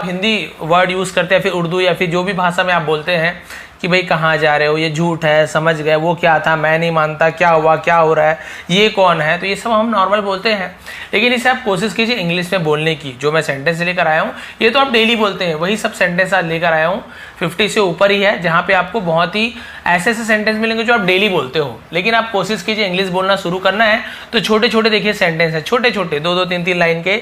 Hindi word use करते हैं, फिर उर्दू या फिर जो भी भाषा में आप बोलते हैं कि भाई कहाँ जा रहे हो, ये झूठ है, समझ गए, वो क्या था, मैं नहीं मानता, क्या हुआ, क्या हो रहा है, ये कौन है, तो ये सब हम नॉर्मल बोलते हैं। लेकिन इसे आप कोशिश कीजिए इंग्लिश में बोलने की। जो मैं सेंटेंस लेकर आया हूँ ये तो आप डेली बोलते हैं, वही सब सेंटेंस आज लेकर आया हूँ। 50 से ऊपर ही है, जहाँ पे आपको बहुत ही ऐसे ऐसे सेंटेंस मिलेंगे जो आप डेली बोलते हो। लेकिन आप कोशिश कीजिए इंग्लिश बोलना शुरू करना है तो छोटे छोटे देखिए सेंटेंस है, छोटे छोटे 2-2, 3-3 लाइन के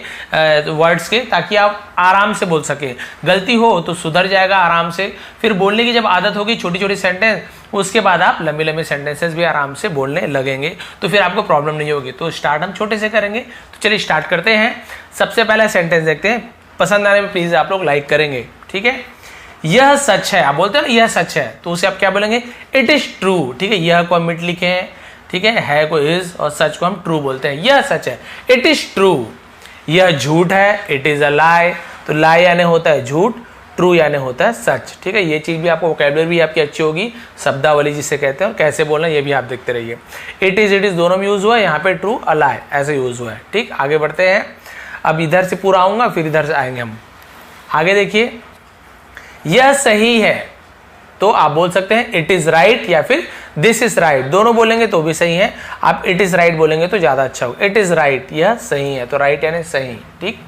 वर्ड्स के, ताकि आप आराम से बोल सके। गलती हो तो सुधर जाएगा आराम से, फिर बोलने की जब आदत होगी छोटी छोटी सेंटेंस, उसके बाद आप लंबी लंबी सेंटेंसेस भी आराम से बोलने लगेंगे, तो फिर आपको प्रॉब्लम नहीं होगी। तो स्टार्ट हम छोटे से करेंगे, तो चलिए स्टार्ट करते हैं। सबसे पहला सेंटेंस देखते हैं, पसंद आने में प्लीज आप लोग लाइक करेंगे, ठीक है। यह सच है, आप बोलते हैं ना यह सच है, तो उसे आप क्या बोलेंगे, इट इज ट्रू, ठीक है। यह को हम मिट लिखे हैं, ठीक है को इज, और सच को हम ट्रू बोलते हैं। यह सच है, इट इज ट्रू। यह झूठ है, इट इज अ लाई, तो लाई यानी होता है झूठ, ट्रू यानी होता है सच, ठीक है। ये चीज भी आपको वोकैबुलरी भी आपकी अच्छी होगी, शब्दावली जिसे कहते हैं, और कैसे बोलना ये भी आप देखते रहिए। इट इज दोनों में यूज हुआ है, यहाँ पे ट्रू अलाई ऐसे यूज हुआ है, ठीक। आगे बढ़ते हैं, अब इधर से पूरा आऊंगा फिर इधर से आएंगे हम। आगे देखिए, यह सही है, तो आप बोल सकते हैं इट इज राइट या फिर दिस इज राइट, दोनों बोलेंगे तो भी सही है। आप इट इज राइट बोलेंगे तो ज्यादा अच्छा होगा। इट इज राइट, यह सही है, तो राइट यानी सही, ठीक।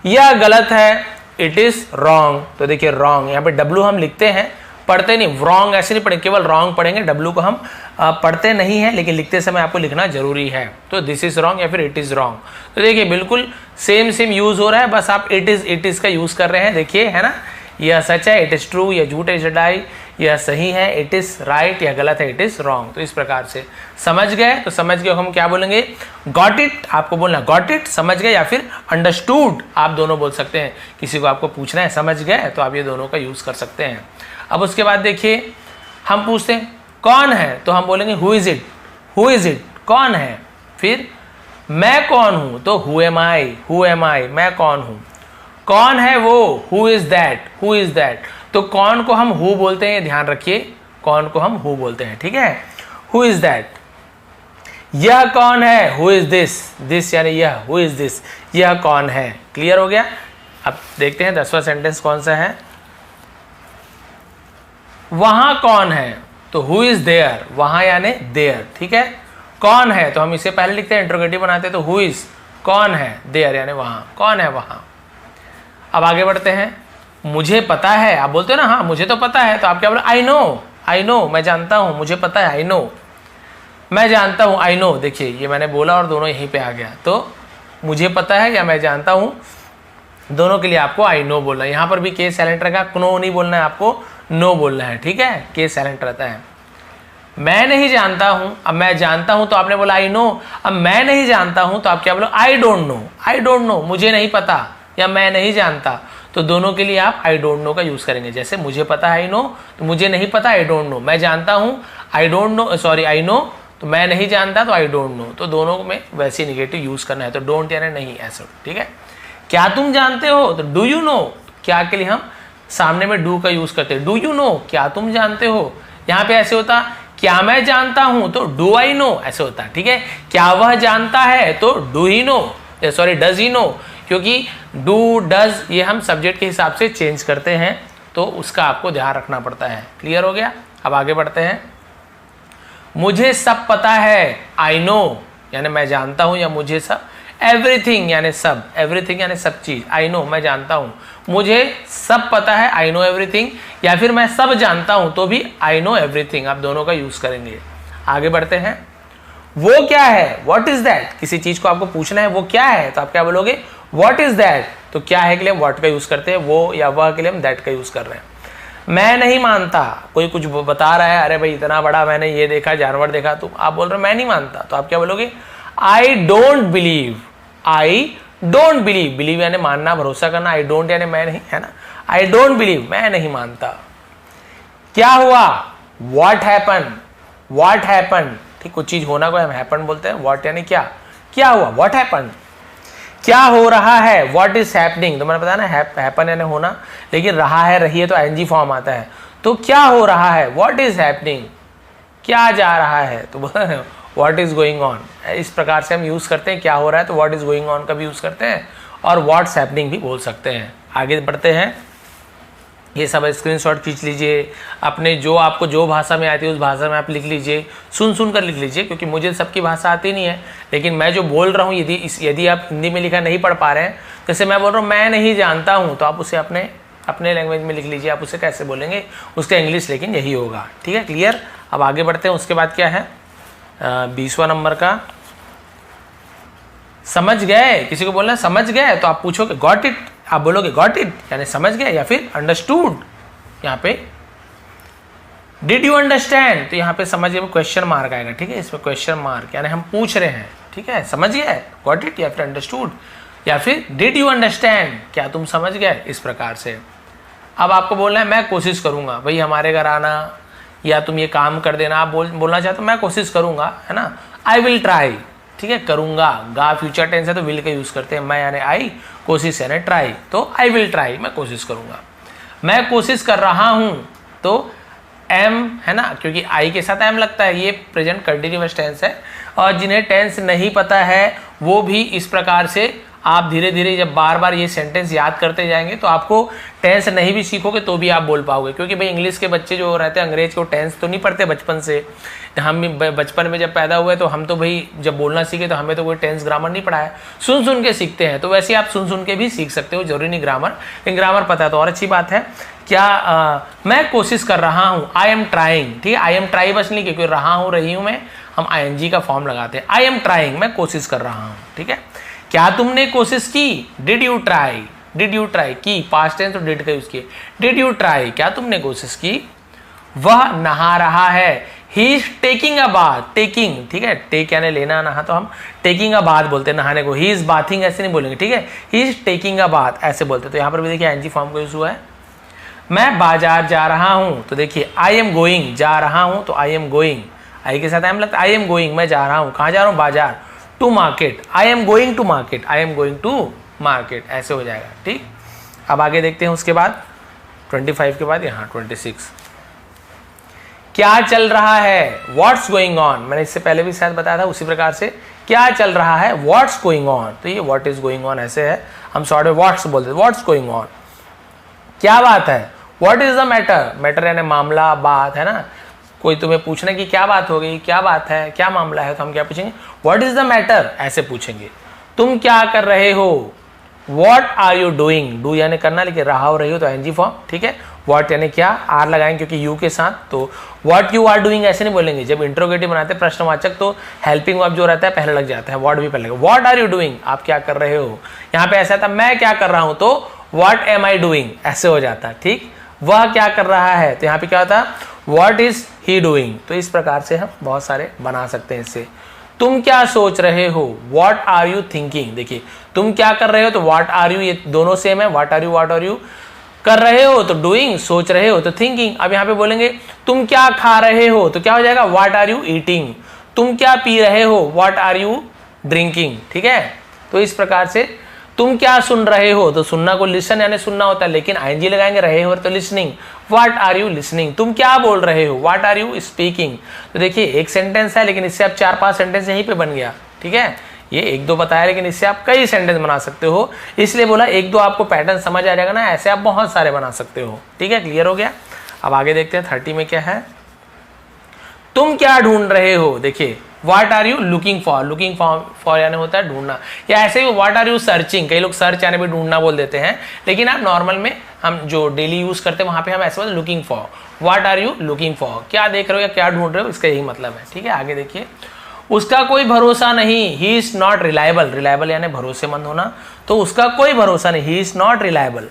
यह गलत है, इट इज रॉन्ग, तो देखिए रॉन्ग, यहाँ पे डब्लू हम लिखते हैं, पढ़ते नहीं, रॉन्ग ऐसे नहीं पढ़ेंगे, केवल रॉन्ग पढ़ेंगे, डब्लू को हम पढ़ते नहीं है, लेकिन लिखते समय आपको लिखना जरूरी है। तो दिस इज रॉन्ग या फिर इट इज रॉन्ग, तो देखिए बिल्कुल सेम यूज हो रहा है, बस आप इट इज का यूज कर रहे हैं, देखिए है ना। यह सच है, इट इज ट्रू, यह झूठ है, इट इज लाई, यह सही है, इट इज राइट, यह गलत है, इट इज रॉन्ग। तो इस प्रकार से समझ गए, तो समझ गए हम क्या बोलेंगे, गॉट इट, आपको बोलना गॉट इट, समझ गए, या फिर अंडरस्टूड, आप दोनों बोल सकते हैं। किसी को आपको पूछना है समझ गए, तो आप ये दोनों का यूज कर सकते हैं। अब उसके बाद देखिए, हम पूछते हैं कौन है, तो हम बोलेंगे who is it, who is it, कौन है। फिर मैं कौन हूं, तो who am I, who am I, मैं कौन हूं। कौन है वो, who is that, who is that, तो कौन को हम हु बोलते हैं, ध्यान रखिए, कौन को हम हु बोलते हैं, ठीक है। हु इज दैट, यह कौन है, हु इज दिस, दिस यानी यह, हु इज दिस, यह कौन है। क्लियर हो गया। अब देखते हैं 10वां सेंटेंस कौन सा है। वहां कौन है, तो हु इज देयर, वहां यानी देयर, ठीक है। कौन है, तो हम इसे पहले लिखते हैं, इंट्रोगेटिव बनाते हैं, तो हु इज, कौन है, देयर यानी वहां, कौन है वहां। अब आगे बढ़ते हैं, मुझे पता है, आप बोलते हो ना हाँ मुझे तो पता है, तो आप क्या बोले, आई नो, आई नो, मैं जानता हूं, मुझे पता है, आई नो, मैं जानता हूं, आई नो। देखिए ये मैंने बोला और दोनों यहीं पे आ गया, तो मुझे पता है या मैं जानता हूं, दोनों के लिए आपको आई नो बोलना है। यहाँ पर भी के साइलेंट रहेगा, नो नहीं बोलना है, आपको नो बोलना है, ठीक है, के साइलेंट रहता है। मैं नहीं जानता हूं, अब मैं जानता हूं तो आपने बोला आई नो, अब मैं नहीं जानता हूं तो आप क्या बोलो, I don't know, I don't know, मुझे नहीं पता या मैं नहीं जानता, तो दोनों के लिए आप आई डोंट नो का यूज करेंगे। जैसे मुझे पता है आई नो, तो मुझे नहीं पता आई डोंट नो, मैं जानता हूं I don't know, sorry I know, तो मैं नहीं जानता तो आई डोंट नो, तो दोनों में वैसे निगेटिव यूज करना है, तो डोंट यानी नहीं, ऐसा, ठीक है। क्या तुम जानते हो, तो डू यू नो, क्या के लिए हम सामने में डू का यूज करते हैं, डू यू नो, क्या तुम जानते हो। यहाँ पे ऐसे होता, क्या मैं जानता हूं, तो डू आई नो, ऐसे होता है, ठीक है। क्या वह जानता है, तो do he know, sorry does he know, क्योंकि डू डज ये हम सब्जेक्ट के हिसाब से चेंज करते हैं, तो उसका आपको ध्यान रखना पड़ता है। क्लियर हो गया। अब आगे बढ़ते हैं, मुझे सब पता है, आई नो यानी मैं जानता हूं या मुझे सब, एवरीथिंग यानी सब, एवरीथिंग यानी सब चीज, आई नो मैं जानता हूं, मुझे सब पता है, आई नो एवरीथिंग, या फिर मैं सब जानता हूं तो भी आई नो एवरीथिंग, आप दोनों का यूज करेंगे। आगे बढ़ते हैं, वो क्या है, व्हाट इज दैट, किसी चीज को आपको पूछना है वो क्या है, तो आप क्या बोलोगे, व्हाट इज दैट, तो क्या है के लिए हम व्हाट का यूज करते हैं, वो या वह के लिए हम दैट का यूज कर रहे हैं। मैं नहीं मानता, कोई कुछ बता रहा है, अरे भाई इतना बड़ा मैंने ये देखा, जानवर देखा, तो आप बोल रहे हो मैं नहीं मानता, तो आप क्या बोलोगे, I don't believe, I don't believe, believe यानी मानना, भरोसा करना, आई डोंट यानी मैं नहीं, है ना, आई डोंट बिलीव, मैं नहीं मानता। क्या हुआ, व्हाट हैपन, व्हाट हैपन, ठीक, कुछ चीज होना को हम हैपन बोलते हैं, व्हाट यानी क्या, क्या हुआ, व्हाट हैपन। क्या हो रहा है, व्हाट इज हैपनिंग, तो मैंने बताया ना हैपन यानी होना, लेकिन रहा है, रही है तो एनजी फॉर्म आता है, तो क्या हो रहा है, व्हाट इज हैपनिंग, क्या जा रहा है, तो व्हाट इज गोइंग ऑन। इस प्रकार से हम यूज करते हैं, क्या हो रहा है तो व्हाट इज गोइंग ऑन का भी यूज करते हैं, और व्हाट्स हैपनिंग भी बोल सकते हैं। आगे बढ़ते हैं, ये सब स्क्रीनशॉट खींच लीजिए, अपने जो आपको जो भाषा में आती है उस भाषा में आप लिख लीजिए, सुन कर लिख लीजिए, क्योंकि मुझे सबकी भाषा आती नहीं है, लेकिन मैं जो बोल रहा हूँ यदि आप हिंदी में लिखा नहीं पढ़ पा रहे हैं, जैसे मैं बोल रहा हूँ मैं नहीं जानता हूँ, तो आप उसे अपने लैंग्वेज में लिख लीजिए। आप उसे कैसे बोलेंगे, उसका इंग्लिश लेकिन यही होगा। ठीक है, क्लियर। अब आगे बढ़ते हैं। उसके बाद क्या है 20वां नंबर का, समझ गए। किसी को बोलना समझ गए तो आप पूछोगे गॉट इट, आप बोलोगे गॉट इट यानी समझ गए, या फिर अंडरस्टूड। यहाँ पे डिड यू अंडरस्टैंड, तो यहाँ पे समझ गए क्वेश्चन मार्क आएगा। ठीक है, इसमें क्वेश्चन मार्क यानी हम पूछ रहे हैं। ठीक है, समझ गए गॉट इट या फिर अंडरस्टूड, या फिर डिड यू अंडरस्टैंड, क्या तुम समझ गए, इस प्रकार से। अब आपको बोलना है मैं कोशिश करूंगा, भाई हमारे घर आना या तुम ये काम कर देना। आप बोलना चाहते हो मैं कोशिश करूंगा, है ना, आई विल ट्राई। ठीक है, करूंगा, गा फ्यूचर टेंस है तो विल का यूज करते हैं। मैं यानी आई, कोशिश यानी ट्राई, तो आई विल ट्राई, मैं कोशिश करूंगा। मैं कोशिश कर रहा हूं तो एम, है ना, क्योंकि आई के साथ एम लगता है, ये प्रेजेंट कंटिन्यूअस टेंस है। और जिन्हें टेंस नहीं पता है वो भी इस प्रकार से आप धीरे धीरे जब बार बार ये सेंटेंस याद करते जाएंगे तो आपको टेंस नहीं भी सीखोगे तो भी आप बोल पाओगे। क्योंकि भाई इंग्लिश के बच्चे जो रहते हैं अंग्रेज को टेंस तो नहीं पढ़ते बचपन से। हम बचपन में जब पैदा हुए तो हम तो भाई जब बोलना सीखे तो हमें तो कोई टेंस ग्रामर नहीं पढ़ाया, सुन के सीखते हैं। तो वैसे आप सुन के भी सीख सकते हो, जरूरी नहीं ग्रामर, लेकिन ग्रामर पता है तो और अच्छी बात है। क्या मैं कोशिश कर रहा हूँ, आई एम ट्राइंग। ठीक है, आई एम ट्राई बस नहीं, क्योंकि रहा हूँ रही हूँ में हम ING का फॉर्म लगाते हैं। आई एम ट्राइंग, मैं कोशिश कर रहा हूँ। ठीक है, क्या तुमने कोशिश की, did you try, did you try की, पास्ट टेंस तो डिड का यूज किए। डिड यू ट्राई, क्या तुमने कोशिश की। वह नहा रहा है, he is taking a bath, taking. ठीक है, टेक यानी लेना, नहा तो हम टेकिंग अ बाथ बोलते हैं नहाने को। ही इज बाथिंग ऐसे नहीं बोलेंगे। ठीक है, he is taking a bath ऐसे बोलते हैं। तो यहाँ पर भी देखिए ING फॉर्म का यूज हुआ है। मैं बाजार जा रहा हूँ, तो देखिए आई एम गोइंग, जा रहा हूँ तो आई एम गोइंग, आई के साथ एम लगता है। आई एम गोइंग, मैं जा रहा हूँ, कहाँ जा रहा हूँ, बाजार। To market, I am going to market, I am going to market, ऐसे हो जाएगा। ठीक, अब आगे देखते हैं। उसके बाद 25 के बाद यहाँ 26, क्या चल रहा है, व्हाट्स गोइंग ऑन। मैंने इससे पहले भी शायद बताया था उसी प्रकार से, क्या चल रहा है, व्हाट्स गोइंग ऑन। तो ये व्हाट इज गोइंग ऑन ऐसे है, हम शॉर्ट में व्हाट्स बोलते हैं, व्हाट्स गोइंग ऑन। क्या बात है, what is the matter, matter यानी मामला, बात, है ना। कोई तुम्हें पूछना कि क्या बात हो गई, क्या बात है, क्या मामला है, तो हम क्या पूछेंगे, व्हाट इज द मैटर, ऐसे पूछेंगे। तुम क्या कर रहे हो, what are you doing, do यानी करना, लेकिन रहा हो रही हो तो ING फॉर्म। ठीक है, व्हाट यानी क्या, आर लगाएंगे क्योंकि यू के साथ, तो व्हाट यू आर डूइंग ऐसे नहीं बोलेंगे। जब इंट्रोगेटिव बनाते हैं प्रश्नवाचक तो हेल्पिंग वर्ब जो रहता है पहले लग जाता है, व्हाट भी पहले लगेगा। व्हाट आर यू डूइंग, आप क्या कर रहे हो। यहाँ पे ऐसा था मैं क्या कर रहा हूं तो व्हाट एम आई डूइंग ऐसे हो जाता है। ठीक, वह क्या कर रहा है तो यहाँ पे क्या होता, व्हाट इज ही डूइंग। तो इस प्रकार से हम बहुत सारे बना सकते हैं इससे। तुम क्या सोच रहे हो, व्हाट आर यू थिंकिंग। देखिए तुम क्या कर रहे हो तो व्हाट आर यू, ये दोनों सेम है, व्हाट आर यू कर रहे हो तो डूइंग, सोच रहे हो तो थिंकिंग। अब यहाँ पे बोलेंगे तुम क्या खा रहे हो तो क्या हो जाएगा, व्हाट आर यू ईटिंग। तुम क्या पी रहे हो, व्हाट आर यू ड्रिंकिंग। ठीक है, तो इस प्रकार से तुम क्या सुन रहे हो तो सुनना को लिसन यानी सुनना होता है, लेकिन ING लगाएंगे, रहे हो तो listening. What are you listening, तुम क्या बोल रहे हो, व्हाट आर यू स्पीकिंग। तो देखिए एक सेंटेंस है लेकिन इससे आप 4-5 सेंटेंस यहीं पे बन गया। ठीक है, ये 1-2 बताया लेकिन इससे आप कई सेंटेंस बना सकते हो, इसलिए बोला 1-2 आपको पैटर्न समझ आ जाएगा ना, ऐसे आप बहुत सारे बना सकते हो। ठीक है, क्लियर हो गया। अब आगे देखते हैं 30 में क्या है, तुम क्या ढूंढ रहे हो। देखिए what are you looking for, looking for यानी होता है ढूंढना, या ऐसे ही व्हाट आर यू सर्चिंग, कई लोग सर्च यानी भी ढूंढना बोल देते हैं, लेकिन आप नॉर्मल में हम जो डेली यूज करते हैं वहां पे हम ऐसे बोलते looking for, what are you looking for, क्या देख रहे हो या क्या ढूंढ रहे हो, इसका यही मतलब है। ठीक है, आगे देखिए, उसका कोई भरोसा नहीं, he is not reliable, reliable यानी भरोसेमंद होना, तो उसका कोई भरोसा नहीं, ही इज नॉट रिलायबल।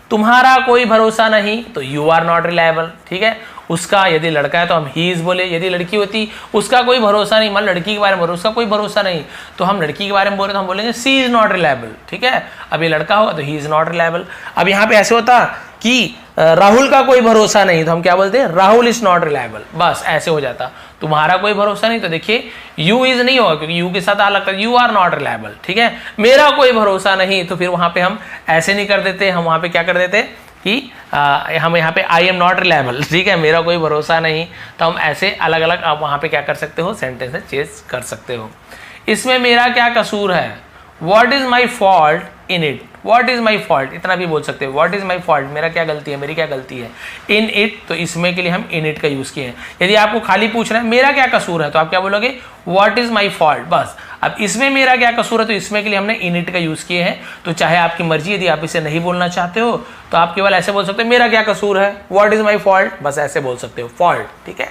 तुम्हारा कोई भरोसा नहीं तो यू आर नॉट रिलायबल। ठीक है, उसका यदि लड़का है तो हम ही इज बोले, यदि लड़की होती उसका कोई भरोसा नहीं, मान लड़की के बारे में बोले उसका कोई भरोसा नहीं, तो हम लड़की के बारे में बोले तो हम बोलेंगे सी इज नॉट रिलायबल। ठीक है, अब ये लड़का होगा तो ही इज नॉट रिलायबल। अब यहाँ पे ऐसे होता कि राहुल का कोई भरोसा नहीं तो हम क्या बोलते हैं, राहुल इज नॉट रिलायबल, बस ऐसे हो जाता। तुम्हारा कोई भरोसा नहीं तो देखिए यू इज नहीं होगा क्योंकि यू के साथ आ लगता है, यू आर नॉट रिलायबल। ठीक है, मेरा कोई भरोसा नहीं तो फिर वहां पे हम ऐसे नहीं कर देते, हम वहां पे क्या कर देते कि हम यहाँ पे आई एम नॉट रिलायबल। ठीक है, मेरा कोई भरोसा नहीं, तो हम ऐसे अलग अलग आप वहां पे क्या कर सकते हो, सेंटेंस चेंज कर सकते हो। इसमें मेरा क्या कसूर है, what is my fault in it, what is my fault, इतना भी बोल सकते हो, व्हाट इज माई फॉल्ट, मेरा क्या गलती है, मेरी क्या गलती है। इन इट, तो इसमें के लिए हम इन इट का यूज किए हैं। यदि आपको खाली पूछ रहे हैं मेरा क्या कसूर है, तो आप क्या बोलोगे, व्हाट इज माई फॉल्ट, बस। अब इसमें मेरा क्या कसूर है, तो इसमें के लिए हमने इन इट का यूज किए हैं। तो चाहे आपकी मर्जी, यदि आप इसे नहीं बोलना चाहते हो तो आप केवल ऐसे बोल सकते हो, मेरा क्या कसूर है, व्हाट इज माई फॉल्ट, बस ऐसे बोल सकते हो, फॉल्ट, ठीक है।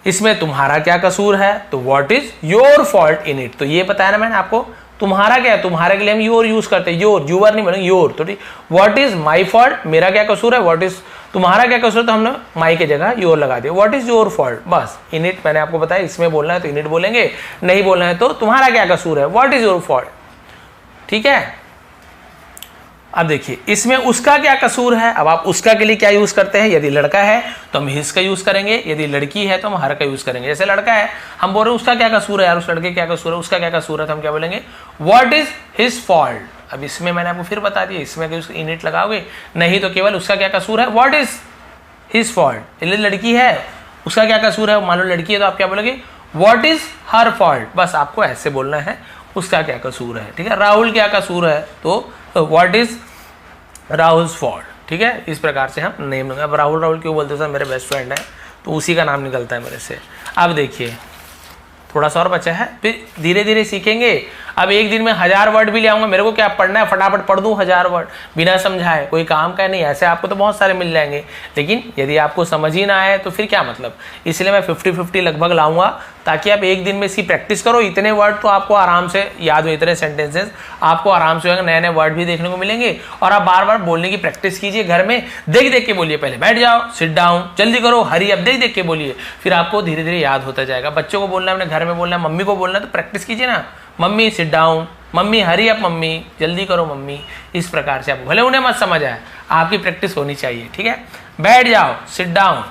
इसमें तुम्हारा क्या कसूर है, तो what is your fault in it, तो ये बताया ना मैंने आपको, तुम्हारा क्या है, तुम्हारे के लिए हम योर यूज करते हैं, योर, यूवर नहीं बोलेंगे, योर, तो ठीक। व्हाट इज माई फॉल्ट, मेरा क्या कसूर है, व्हाट इज तुम्हारा क्या कसूर है, तो हमने माई की जगह योर लगा दिया, व्हाट इज योर फॉल्ट, बस। इन इट मैंने आपको बताया, इसमें बोलना है तो इन इट बोलेंगे, नहीं बोलना है तो तुम्हारा क्या कसूर है, व्हाट इज योर फॉल्ट, ठीक है। अब देखिए इसमें उसका क्या कसूर है, अब आप उसका के लिए क्या यूज करते हैं, यदि लड़का है तो हम हिज का यूज करेंगे, यदि लड़की है तो हम हर का यूज करेंगे। जैसे लड़का है, हम बोल रहे हैं उसका क्या कसूर है यार, उस लड़के क्या कसूर है, उसका क्या कसूर है, तो हम क्या बोलेंगे, व्हाट इज हिज फॉल्ट। अब इसमें मैंने आपको फिर बता दिया, इसमें इन इट लगाओगे, नहीं तो केवल उसका क्या कसूर है, व्हाट इज हिज फॉल्ट। यदि लड़की है, उसका क्या कसूर है, मान लो लड़की है तो आप क्या बोलोगे, व्हाट इज हर फॉल्ट, बस आपको ऐसे बोलना है, उसका क्या कसूर है, ठीक है। राहुल क्या कसूर है, तो व्हाट इज राहुल्स फॉल्ट, ठीक है। इस प्रकार से हम नेम, अब राहुल राहुल क्यों बोलते हैं सर, मेरे बेस्ट फ्रेंड है तो उसी का नाम निकलता है मेरे से। अब देखिए थोड़ा सा और बचा है, फिर धीरे धीरे सीखेंगे। अब एक दिन में 1000 वर्ड भी ले आऊंगा, मेरे को क्या पढ़ना है, फटाफट पढ़ दूं 1000 वर्ड बिना समझाए, कोई काम का नहीं। ऐसे आपको तो बहुत सारे मिल जाएंगे, लेकिन यदि आपको समझ ही ना आए तो फिर क्या मतलब। इसलिए मैं 50-50 लगभग लाऊंगा, ताकि आप एक दिन में इसकी प्रैक्टिस करो। इतने वर्ड तो आपको आराम से याद हो, इतने सेंटेंसेस आपको आराम से, नए नए वर्ड भी देखने को मिलेंगे। और आप बार बार बोलने की प्रैक्टिस कीजिए, घर में देख देख के बोलिए, पहले बैठ जाओ, सिट डाउन, जल्दी करो, हरी अप, देख देख के बोलिए, फिर आपको धीरे धीरे याद होता जाएगा। बच्चों को बोलना है, अपने घर में बोलना है, मम्मी को बोलना है, तो प्रैक्टिस कीजिए ना, mummy sit down, mummy hurry up, mummy जल्दी करो मम्मी। इस प्रकार से आपको, भले उन्हें मत समझ आए, आपकी प्रैक्टिस होनी चाहिए, ठीक है। बैठ जाओ, सिट डाउन,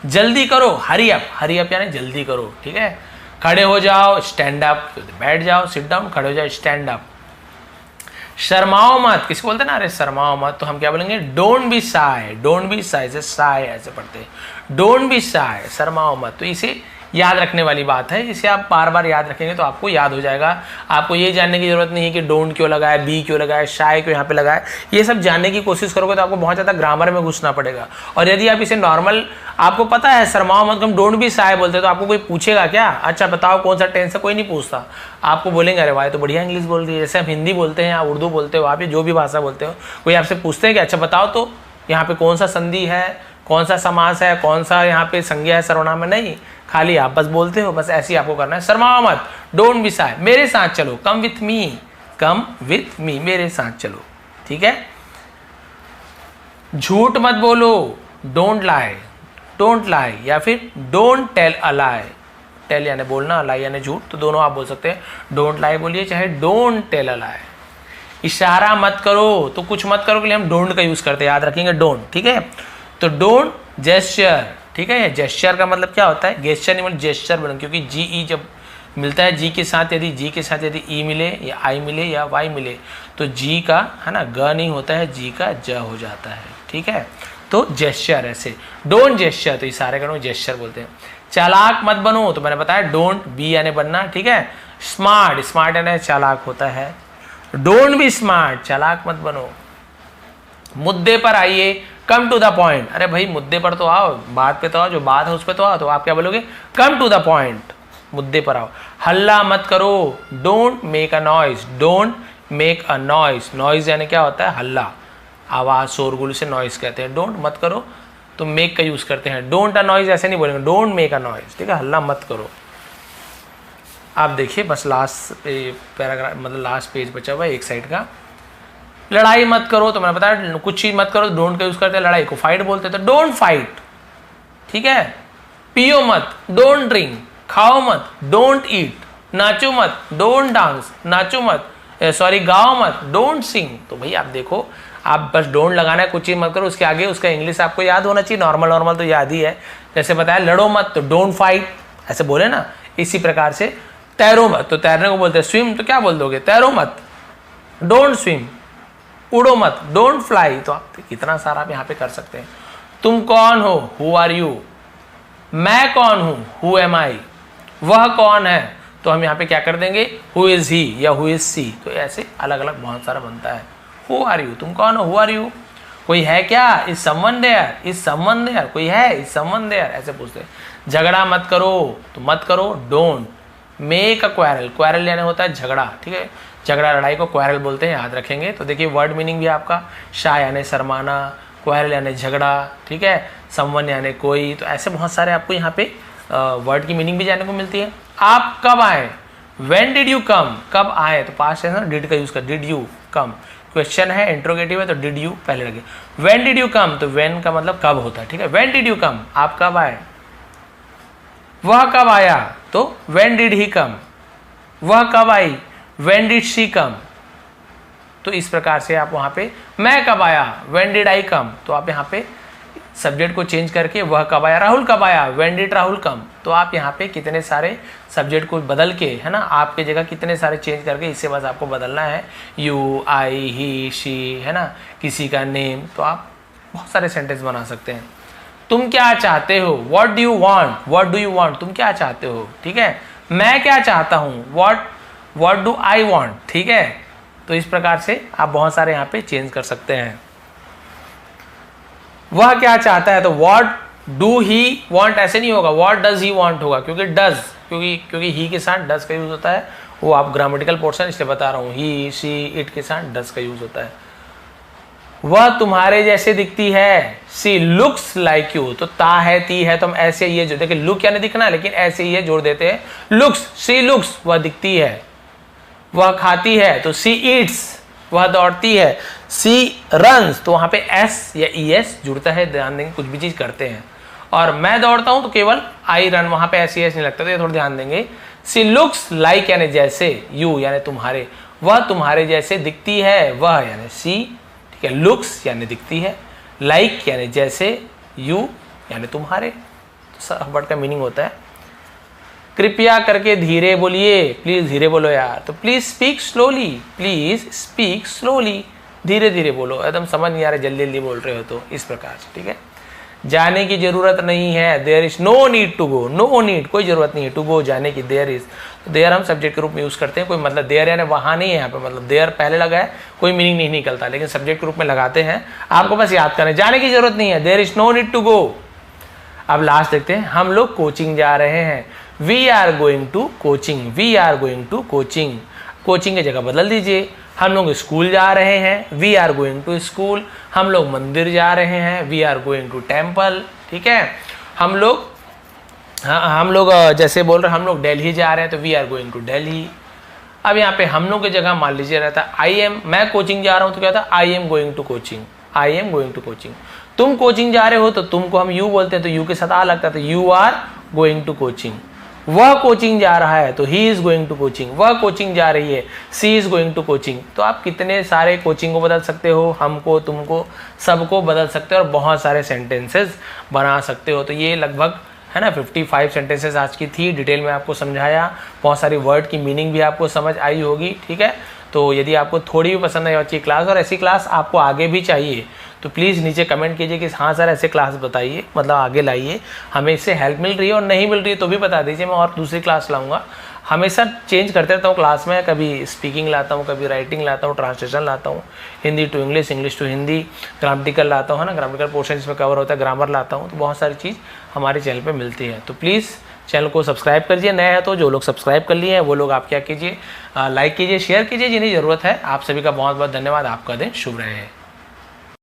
जल्दी करो, हरी अप यानी जल्दी करो, ठीक है। खड़े हो जाओ, स्टैंड अप, बैठ जाओ, सिट डाउन, खड़े हो जाओ, स्टैंड अप। शर्माओ मत, किसको बोलते हैं ना, अरे शर्माओ मत, तो हम क्या बोलेंगे, don't be shy, don't be shy, से शाय ऐसे पढ़ते हैं, डोंट बी शाय, शर्माओ मत। तो इसे याद रखने वाली बात है, इसे आप बार बार याद रखेंगे तो आपको याद हो जाएगा। आपको ये जानने की जरूरत नहीं है कि डोंट क्यों लगाया, बी क्यों लगाया, शाय क्यों यहाँ पे लगाया, ये सब जानने की कोशिश करोगे तो आपको बहुत ज़्यादा ग्रामर में घुसना पड़ेगा। और यदि आप इसे नॉर्मल, आपको पता है शर्माओ मत, हम डोंट बी शाय बोलते तो आपको कोई पूछेगा क्या, अच्छा बताओ कौन सा टेंस है, कोई नहीं पूछता। आपको बोलेंगे अरे भाई तो बढ़िया इंग्लिश बोल रही है, जैसे आप हिंदी बोलते हैं या उर्दू बोलते हो, आप ये जो भी भाषा बोलते हो, कोई आपसे पूछते हैं कि अच्छा बताओ तो यहाँ पे कौन सा संधि है, कौन सा समास है, कौन सा यहाँ पे संज्ञा है, सर्वनाम है, नहीं, खाली आप बस बोलते हो, बस ऐसे ही आपको करना है। शर्माओ मत, डोंट बी शाय, मेरे साथ चलो, come with me, come with me, मेरे साथ चलो, ठीक है। झूठ मत बोलो, डोंट लाई, डोंट लाई, या फिर don't tell a lie, tell यानी बोलना, लाई यानी झूठ, तो दोनों आप बोल सकते हैं, डोंट लाई बोलिए चाहे डोंट टेल अ लाई। इशारा मत करो, तो कुछ मत करो के लिए हम डोंट का यूज करते हैं, याद रखेंगे डोंट, ठीक है। तो डोंट जेस्चर, ठीक है। जेस्चर का मतलब क्या होता है, गेस्चर नहीं मतलब जेस्चर बोलेंगे, क्योंकि जी ई जब मिलता है जी के साथ, यदि ई मिले या आई मिले या वाई मिले तो जी का है ना ग नहीं होता है, जी का ज हो जाता है, ठीक है। तो जेस्चर, ऐसे डोंट जेस्चर, तो इशारे करो जेस्चर बोलते हैं। चालाक मत बनो, तो मैंने बताया डोंट बी यानी बनना, ठीक है। स्मार्ट, स्मार्ट यानी चालाक होता है, डोंट बी स्मार्ट, चालाक मत बनो। मुद्दे पर आइए, कम टू द पॉइंट, अरे भाई मुद्दे पर तो आओ, बात पे तो आओ, जो बात है उस पे तो आओ, तो आप क्या बोलोगे, कम टू द पॉइंट, मुद्दे पर आओ। हल्ला मत करो, don't make a noise, don't make a noise, noise यानी क्या होता है, हल्ला, आवाज, शोरगुल से नॉइज कहते हैं। डोंट मत करो तो मेक का यूज करते हैं, डोंट अ नॉइज ऐसे नहीं बोलेंगे, डोंट मेक अ नॉइज, ठीक है, हल्ला मत करो। आप देखिए बस लास्ट पैराग्राफ, मतलब लास्ट पेज बचा हुआ है एक साइड का। लड़ाई मत करो, तो मैंने बताया कुछ चीज मत करो, डोंट का यूज करते हैं, लड़ाई को फाइट बोलते हैं, तो डोंट फाइट, ठीक है। पियो मत, डोंट ड्रिंक, खाओ मत, डोंट ईट, नाचो मत, डोंट डांस, नाचो मत, सॉरी गाओ मत, डोंट सिंग। तो भाई आप देखो, आप बस डोंट लगाना है, कुछ चीज मत करो, उसके आगे उसका इंग्लिश आपको याद होना चाहिए, नॉर्मल तो याद ही है। जैसे बताया लड़ो मत, तो डोंट फाइट, ऐसे बोले ना। इसी प्रकार से तैरो मत, तो तैरने को बोलते हैं स्विम, तो क्या बोल दोगे, तैरो मत, डोंट स्विम। उड़ो मत, डोंट फ्लाई, तो आप कितना सारा आप यहाँ पे कर सकते हैं। तुम कौन हो, हु आर यू। मैं कौन हूं, हु एम आई। वह कौन है, तो हम यहाँ पे क्या कर देंगे, हु इज़ ही या हु इज़ सी। तो ऐसे अलग अलग बहुत सारा बनता है। हु आर यू, तुम कौन हो, हु आर यू। कोई है क्या, is someone there, is someone there, कोई है, इज समवन देयर, ऐसे पूछते हैं। झगड़ा मत करो, तो मत करो, don't make a quarrel. Quarrel यानी होता है झगड़ा, ठीक है, झगड़ा लड़ाई को क्वारल बोलते हैं, याद रखेंगे। तो देखिए वर्ड मीनिंग भी आपका, शाह यानी शर्माना, क्वारल यानी झगड़ा, ठीक है, समवन यानी कोई। तो ऐसे बहुत सारे आपको यहाँ पे वर्ड की मीनिंग भी जानने को मिलती है। आप कब आए, व्हेन डिड यू कम, कब आए, तो पास्ट है ना, डिड का यूज कर, डिड यू कम। क्वेश्चन है, इंट्रोगेटिव है, तो डिड यू पहले लगे। व्हेन डिड यू कम, तो व्हेन का मतलब कब होता है, ठीक है। व्हेन डिड यू कम, आप कब आए। वह कब आया, तो व्हेन डिड ही कम। वह कब आई, व्हेन डिड शी कम। तो इस प्रकार से आप वहां पे मैं कब आया, व्हेन डिड आई कम। तो आप यहाँ पे सब्जेक्ट को चेंज करके वह कब आया, राहुल कब आया, व्हेन डिड राहुल कम। तो आप यहाँ पे कितने सारे सब्जेक्ट को बदल के, है ना, आपके जगह कितने सारे चेंज करके, इससे बस आपको बदलना है यू, आई, ही, शी, है ना, किसी का नेम। तो आप बहुत सारे सेंटेंस बना सकते हैं। तुम क्या चाहते हो, what do you want, what do you want, तुम क्या चाहते हो, ठीक है। मैं क्या चाहता हूँ, व्हाट डू आई वांट, ठीक है। तो इस प्रकार से आप बहुत सारे यहाँ पे चेंज कर सकते हैं। वह क्या चाहता है, तो व्हाट डू ही वांट ऐसे नहीं होगा, व्हाट डज ही वांट होगा, क्योंकि डज, क्योंकि ही के साथ डज का यूज होता है। वो आप ग्रामेटिकल पोर्शन इसलिए बता रहा हूँ, ही, शी, इट के साथ डज का यूज होता है। वह तुम्हारे जैसे दिखती है, सी लुक्स लाइक यू। तो ता है, ती है, तो हम ऐसे ये जो देखिए, लुक यानी दिखना, लेकिन ऐसे ही जोड़ देते हैं, लुक्स, सी लुक्स, वह दिखती है। वह खाती है, तो सी ईट्स, वह दौड़ती है, सी रन्स। तो वहां पे एस या ईएस जुड़ता है, ध्यान देंगे, कुछ भी चीज करते हैं। और मैं दौड़ता हूं तो केवल आई रन, वहां पे एस ईएस नहीं लगता, तो ये थोड़ा ध्यान देंगे। सी लुक्स लाइक यानी जैसे, यू यानी तुम्हारे, वह तुम्हारे जैसे दिखती है, वह यानी सी, ठीक है, लुक्स यानी दिखती है, लाइक यानी जैसे, यू यानी तुम्हारे। तो वर्ड का मीनिंग होता है। कृपया करके धीरे बोलिए, प्लीज धीरे बोलो यार। तो please speak slowly, please speak slowly, धीरे धीरे बोलो, एकदम समझ नहीं आ रहा जल्दी जल्दी बोल रहे हो, तो इस प्रकार से, ठीक है। जाने की जरूरत नहीं है, there is no need to go, no need, कोई जरूरत नहीं है, टू गो जाने की, देयर इज। तो देयर हम सब्जेक्ट के रूप में यूज करते हैं, कोई मतलब देयर यानी वहां नहीं है, यहाँ पे मतलब देयर पहले लगा है, कोई मीनिंग नहीं निकलता, लेकिन सब्जेक्ट के रूप में लगाते हैं। आपको बस याद करना है, जाने की जरूरत नहीं है, there is no need to go. अब लास्ट देखते हैं, हम लोग कोचिंग जा रहे हैं, we are going to coaching, we are going to coaching. Coaching की जगह बदल दीजिए, हम लोग स्कूल जा रहे हैं, we are going to school. हम लोग मंदिर जा रहे हैं, we are going to temple, ठीक है। हम लोग जैसे बोल रहे हैं, हम लोग दिल्ली जा रहे हैं, तो we are going to Delhi. अब यहाँ पे हम लोग की जगह मान लीजिए रहता है आई एम, मैं कोचिंग जा रहा हूँ, तो क्या था, I am going to coaching, I am going to coaching. तुम कोचिंग जा रहे हो, तो तुमको हम यू बोलते हैं, तो यू के साथ आ लगता है, तो you are going to coaching. वह कोचिंग जा रहा है, तो he is going to coaching. वह कोचिंग जा रही है, she is going to coaching. तो आप कितने सारे कोचिंग को बदल सकते हो, हमको, तुमको, सबको बदल सकते हो, और बहुत सारे सेंटेंसेस बना सकते हो। तो ये लगभग है ना 55 सेंटेंसेस आज की थी, डिटेल में आपको समझाया, बहुत सारी वर्ड की मीनिंग भी आपको समझ आई होगी, ठीक है। तो यदि आपको थोड़ी भी पसंद आई अच्छी क्लास, और ऐसी क्लास आपको आगे भी चाहिए, तो प्लीज़ नीचे कमेंट कीजिए कि हाँ सर ऐसे क्लास बताइए, मतलब आगे लाइए, हमें इससे हेल्प मिल रही है, और नहीं मिल रही है तो भी बता दीजिए, मैं और दूसरी क्लास लाऊंगा। हमेशा चेंज करते रहता हूँ क्लास में, कभी स्पीकिंग लाता हूँ, कभी राइटिंग लाता हूँ, ट्रांसलेशन लाता हूँ, Hindi to English, English to Hindi, grammatical लाता हूँ, है ना, ग्रामेटिकल पोर्शन इसमें कवर होता है, ग्रामर लाता हूँ। तो बहुत सारी चीज़ हमारे चैनल पे मिलती है। तो प्लीज़ चैनल को सब्सक्राइब करिए, नए हैं तो जो लोग सब्सक्राइब कर लिए हैं वो लोग आप क्या कीजिए, लाइक कीजिए, शेयर कीजिए जिन्हें ज़रूरत है। आप सभी का बहुत बहुत धन्यवाद, आपका दिन शुभ रहे।